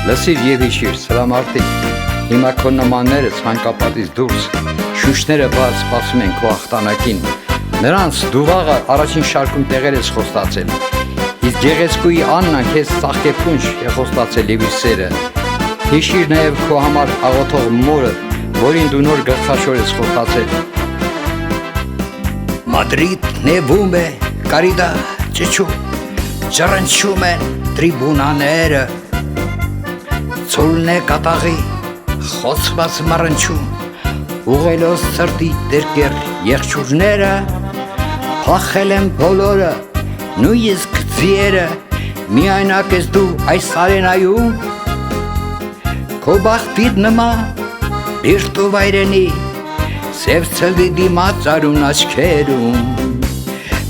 Լսիր եւ հիշիր, սրամարտիկ, հիմա քո նմանները ցանկապատից դուրս, շուշները բաց սպասում են քո ախտանակին, նրանց դու վաղը առաջին շարքում տեղեր ես խոստացել, իսկ գեղեցկուի Աննան քեզ ծաղկեփունջ է խոստացել եւ իր սերը, հիշիր նաեւ քո համար աղոթող մորը, որին դու նոր գլխաշոր ես խոստացել։ Մադրիդ նեվում է, կարիդա ճչում, ջռնչում են տրիբունաները, ցոլն է կատաղի, խոցված մռնչում, ուղելով սրտի դերկեր եղջուրները, փախել են բոլորը, նույնիսկ ձիերը, միայնակ ես դու այս արենայում, քո բախտիդ նման, բիրտու վայրենի, սև ցլվի դիմաց արուն աչքերում,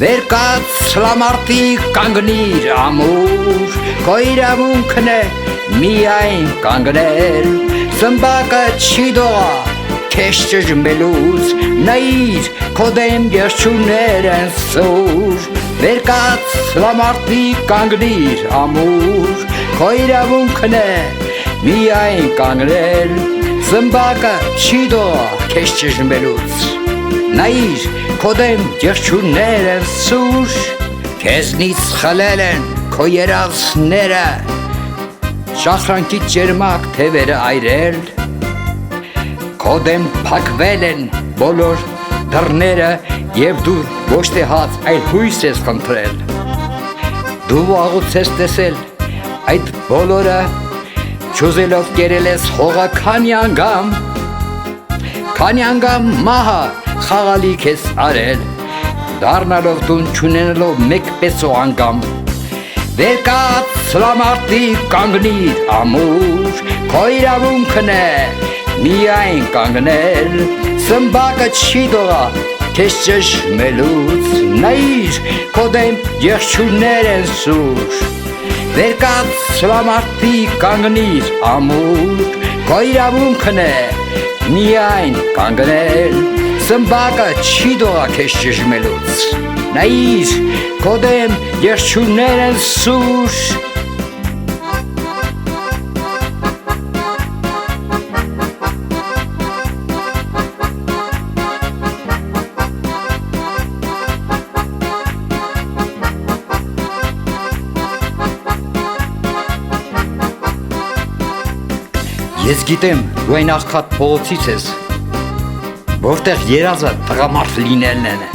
վեր կաց սլամարտիկ կանգնիր ամուր, քո իրավունքն է միայն կանգնել, սմբակը չի դողա քեզ ճժմելուց, նայիր քո դեմ երջուներ են սուր, վեր կաց սլամարտիկ կանգնիր ամուր, քո իրավունքն է միայն կանգնել, սմբակը չի դողա քեզ ճժմելուց, նայիր քո դեմ երջուներ են սուր, քեզնից խլել են քո երազները, շախրանքի ջերմակ թևերը այրել, քո դեմ փակվել են բոլոր դռները եւ դու ոչ թե հաց, այլ հույս ես խնդրել, դու վաղուց ես տեսել այդ բոլորը, չուզելով կերել ես հողը քանի անգամ մահը խաղալիք ես արել, դառնալով տուն չունենալով մեկ պեսո անգամ, վեր կաց սլամարտիկ կանգնիր ամուր, քո իրավունքն է միայն կանգնել, սմբակը չի դողա քեզ ճժմելուց, նայիր քո դեմ եղջյուրներ են սուր, վեր կաց սլամարտիկ կանգնիր ամուր, քո իրավունքն է միայն կանգնել, սմբակը չի դողա քեզ ճժմելուց, նայիր քո դեմ եղջյուրներ են սուր, Ես գիտեմ, դու այն աղքատ փողոցից ես, որտեղ երազը տղամարդ լինելն է։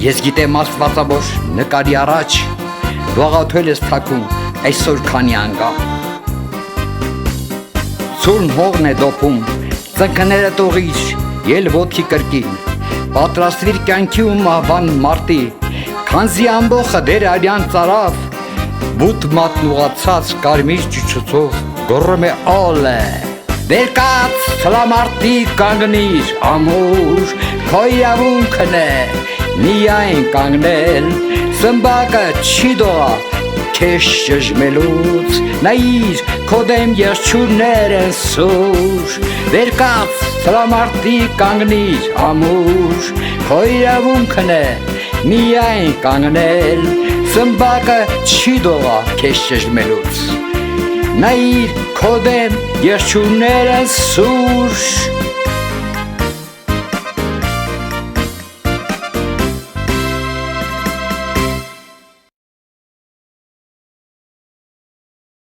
Ես գիտեմ աստվածավոր նկարի առաջ, դու աղոթել ես թաքուն այսօր քանի անգամ։ Ցուրն հողն է դոփում, ծնկները տողիր, ել ոտքի կրկին, պատրաստվիր կյանքի ու մահվան մարտի, քանզի ամբողը դեր արյան ծարավ, բութ մատնուղացած կարմիր ճուճուծով գոռում է ալը, վեր կաց սլամարտիկ կանգնիր ամուր, քո իրավունքն է միայն կանգնել, սմբակը չի դողա քեզ ճժմելուց, նայիր քո դեմ եղջյուրներ են սուր, վեր կաց սլամարտիկ կանգնիր ամուր, քո իրավունքն է միայն կանգնել, սմբակը չի դողա քեզ ճժմելուց, նայիր քո դեմ եղջյուրներ են սուր,